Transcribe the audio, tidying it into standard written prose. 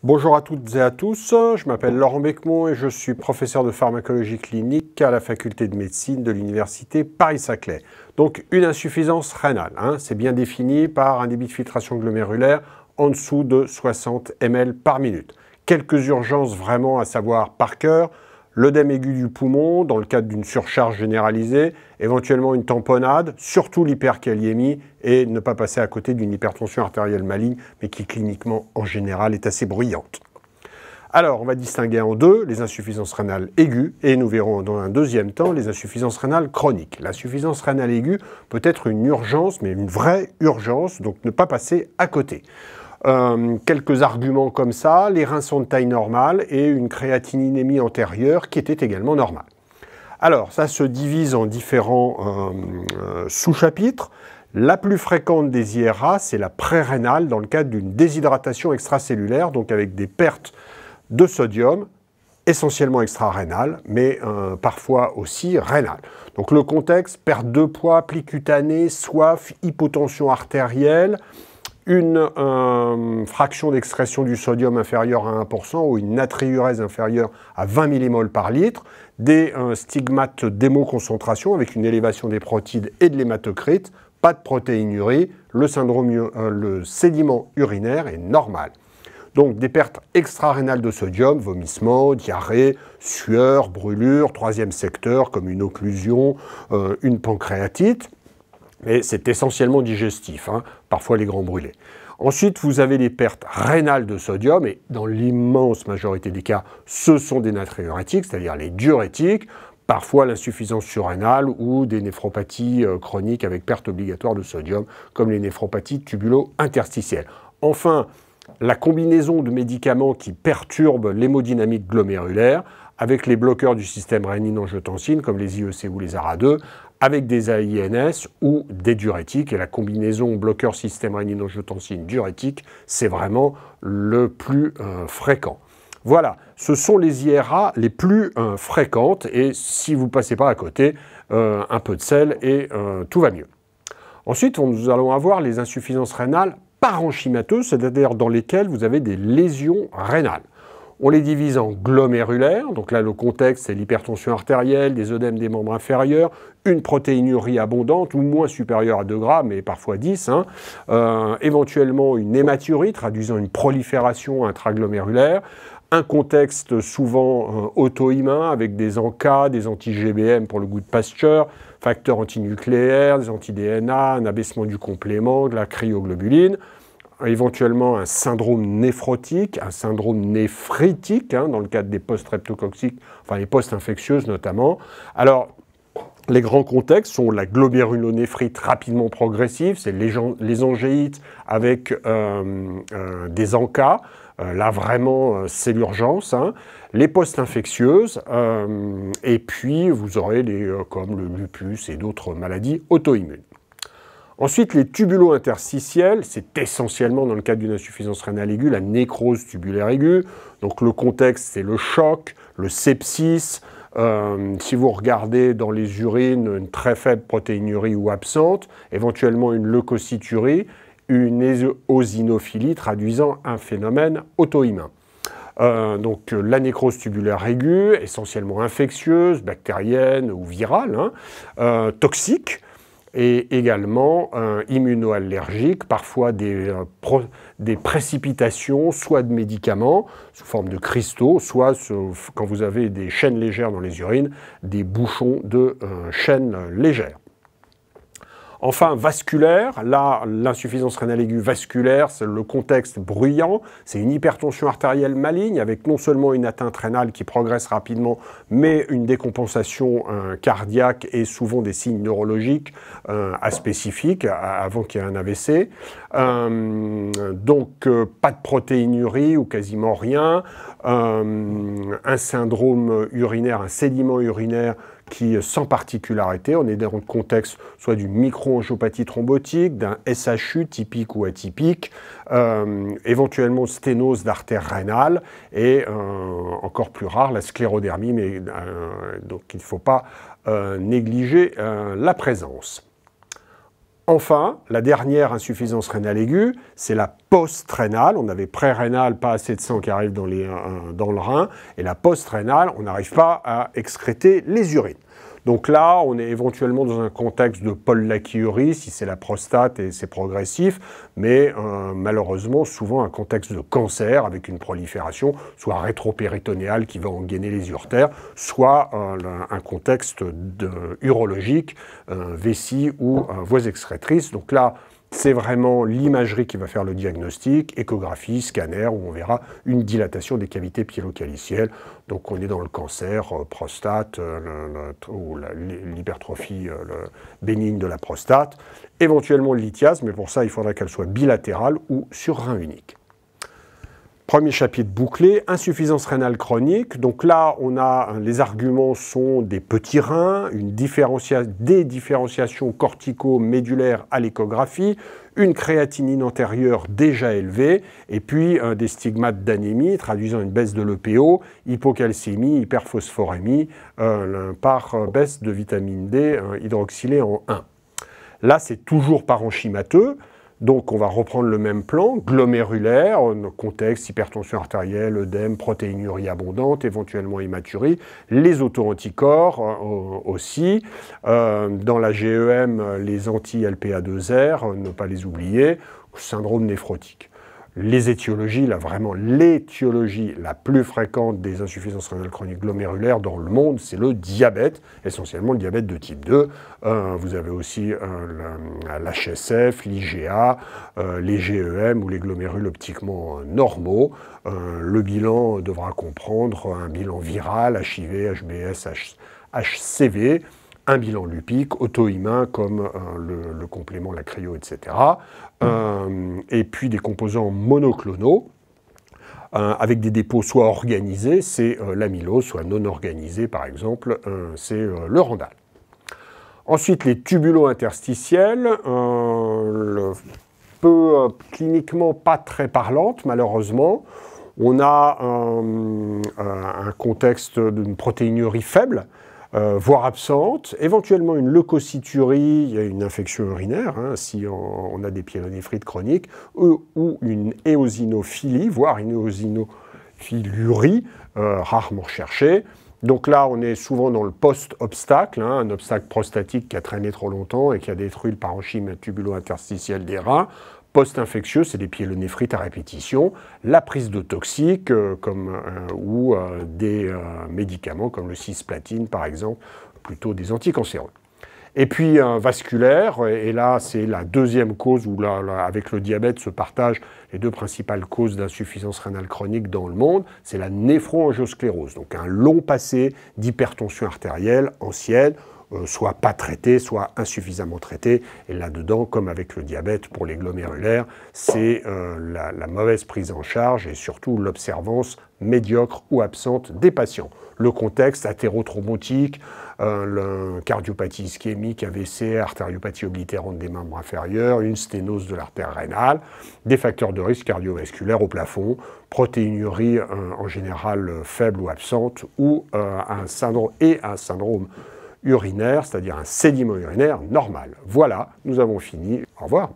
Bonjour à toutes et à tous, je m'appelle Laurent Becmont et je suis professeur de pharmacologie clinique à la faculté de médecine de l'université Paris-Saclay. Donc une insuffisance rénale, c'est bien défini par un débit de filtration glomérulaire en dessous de 60 ml par minute. Quelques urgences vraiment à savoir par cœur: l'œdème aigu du poumon dans le cadre d'une surcharge généralisée, éventuellement une tamponnade, surtout l'hyperkaliémie et ne pas passer à côté d'une hypertension artérielle maligne, mais qui cliniquement en général est assez bruyante. Alors, on va distinguer en deux les insuffisances rénales aiguës et nous verrons dans un deuxième temps les insuffisances rénales chroniques. L'insuffisance rénale aiguë peut être une urgence, mais une vraie urgence, donc ne pas passer à côté. Quelques arguments comme ça: les reins sont de taille normale et une créatininémie antérieure qui était également normale. Alors, ça se divise en différents sous-chapitres. La plus fréquente des IRA, c'est la prérénale dans le cadre d'une déshydratation extracellulaire, donc avec des pertes de sodium, essentiellement extra-rénales, mais parfois aussi rénales. Donc le contexte: perte de poids, plis cutanés, soif, hypotension artérielle, une fraction d'excrétion du sodium inférieure à 1% ou une natriurèse inférieure à 20 millimoles par litre, des stigmates d'hémoconcentration avec une élévation des protides et de l'hématocrite, pas de protéinurie, le sédiment urinaire est normal. Donc des pertes extra-rénales de sodium, vomissements, diarrhée, sueur, brûlure, troisième secteur comme une occlusion, une pancréatite. Mais c'est essentiellement digestif, parfois les grands brûlés. Ensuite, vous avez les pertes rénales de sodium, et dans l'immense majorité des cas, ce sont des natriurétiques, c'est-à-dire les diurétiques, parfois l'insuffisance surrénale ou des néphropathies chroniques avec perte obligatoire de sodium, comme les néphropathies tubulo-interstitielles. Enfin, la combinaison de médicaments qui perturbent l'hémodynamique glomérulaire, avec les bloqueurs du système rénine-angiotensine, comme les IEC ou les ARA2, avec des AINS ou des diurétiques. Et la combinaison bloqueur système rénine-angiotensine diurétique, c'est vraiment le plus fréquent. Voilà, ce sont les IRA les plus fréquentes, et si vous ne passez pas à côté, un peu de sel et tout va mieux. Ensuite, nous allons avoir les insuffisances rénales parenchymateuses, c'est-à-dire dans lesquelles vous avez des lésions rénales. On les divise en glomérulaires, donc là le contexte c'est l'hypertension artérielle, des œdèmes des membres inférieurs, une protéinurie abondante ou moins supérieure à 2 grammes, mais parfois 10, éventuellement une hématurie traduisant une prolifération intraglomérulaire, un contexte souvent auto-immun avec des ANCA, des anti-GBM pour le goût de Pasteur, facteurs antinucléaires, des anti-DNA, un abaissement du complément, de la cryoglobuline, éventuellement un syndrome néphrotique, un syndrome néphritique, dans le cadre des post-streptococciques, enfin les post-infectieuses notamment. Alors, les grands contextes sont la glomérulonéphrite rapidement progressive, c'est les angéites avec des ANCA, là vraiment c'est l'urgence, les post-infectieuses, et puis vous aurez comme le lupus et d'autres maladies auto-immunes. Ensuite, les tubulo-interstitiels, c'est essentiellement dans le cadre d'une insuffisance rénale aiguë, la nécrose tubulaire aiguë. Donc le contexte, c'est le choc, le sepsis. Si vous regardez dans les urines, une très faible protéinurie ou absente, éventuellement une leucocyturie, une éosinophilie traduisant un phénomène auto-immun. Donc la nécrose tubulaire aiguë, essentiellement infectieuse, bactérienne ou virale, toxique, et également immunoallergique, parfois des précipitations, soit de médicaments sous forme de cristaux, soit quand vous avez des chaînes légères dans les urines, des bouchons de chaînes légères. Enfin, vasculaire, là, l'insuffisance rénale aiguë vasculaire, c'est le contexte bruyant, c'est une hypertension artérielle maligne avec non seulement une atteinte rénale qui progresse rapidement, mais une décompensation cardiaque et souvent des signes neurologiques aspécifiques avant qu'il y ait un AVC. Donc, pas de protéinurie ou quasiment rien, un syndrome urinaire, un sédiment urinaire qui sans particularité, on est dans le contexte soit d'une micro-angiopathie thrombotique, d'un SHU typique ou atypique, éventuellement sténose d'artère rénale et encore plus rare la sclérodermie, mais donc il ne faut pas négliger la présence. Enfin, la dernière insuffisance rénale aiguë, c'est la post-rénale. On avait pré-rénale, pas assez de sang qui arrive dans le rein, et la post-rénale, on n'arrive pas à excréter les urines. Donc là, on est éventuellement dans un contexte de pollakiurie, si c'est la prostate et c'est progressif, mais malheureusement, souvent un contexte de cancer avec une prolifération, soit rétropéritonéale qui va engainer les uretères, soit un contexte urologique, vessie ou voies excrétrices. Donc là, c'est vraiment l'imagerie qui va faire le diagnostic, échographie, scanner, où on verra une dilatation des cavités pyélocalicielles. Donc on est dans le cancer, prostate, ou l'hypertrophie bénigne de la prostate, éventuellement le lithiase, mais pour ça il faudra qu'elle soit bilatérale ou sur rein unique. Premier chapitre bouclé, insuffisance rénale chronique. Donc là, les arguments sont des petits reins, des différenciations cortico-médulaires à l'échographie, une créatinine antérieure déjà élevée, et puis des stigmates d'anémie traduisant une baisse de l'EPO, hypocalcémie, hyperphosphorémie par baisse de vitamine D hydroxylée en 1. Là, c'est toujours parenchymateux. Donc on va reprendre le même plan, glomérulaire, contexte, hypertension artérielle, œdème, protéinurie abondante, éventuellement hématurie, les auto-anticorps aussi, dans la GEM, les anti-LPA2R, ne pas les oublier, syndrome néphrotique. Les étiologies, là vraiment l'étiologie la plus fréquente des insuffisances rénales chroniques glomérulaires dans le monde, c'est le diabète, essentiellement le diabète de type 2. Vous avez aussi l'HSF, l'IgA, les GEM ou les glomérules optiquement normaux. Le bilan devra comprendre un bilan viral, HIV, HBS, HCV, un bilan lupique, auto-immun comme le complément, la cryo, etc. Et puis des composants monoclonaux, avec des dépôts soit organisés, c'est l'amylose, soit non organisés, par exemple, c'est le Randal. Ensuite, les tubulo-interstitiels, cliniquement pas très parlantes, malheureusement. On a un contexte d'une protéinurie faible, voire absente, éventuellement une leucocyturie, il y a une infection urinaire, si on a des pyélonéphrite chroniques, ou une éosinophilie, voire une éosinophilurie, rarement recherchée. Donc là, on est souvent dans le post-obstacle, un obstacle prostatique qui a traîné trop longtemps et qui a détruit le parenchyme tubulo-interstitiel des reins. Post-infectieux, c'est des pyélonéphrites à répétition, la prise de toxiques ou des médicaments comme le cisplatine par exemple, plutôt des anticancéreux. Et puis vasculaire, et là c'est la deuxième cause où avec le diabète se partagent les deux principales causes d'insuffisance rénale chronique dans le monde, c'est la néphroangiosclérose, donc un long passé d'hypertension artérielle ancienne, soit pas traité, soit insuffisamment traité. Et là-dedans, comme avec le diabète pour les glomérulaires, c'est la mauvaise prise en charge et surtout l'observance médiocre ou absente des patients. Le contexte athérothrombotique, cardiopathie ischémique, AVC, artériopathie oblitérante des membres inférieurs, une sténose de l'artère rénale, des facteurs de risque cardiovasculaire au plafond, protéinurie en général faible ou absente, ou un syndrome urinaire, c'est-à-dire un sédiment urinaire normal. Voilà, nous avons fini. Au revoir.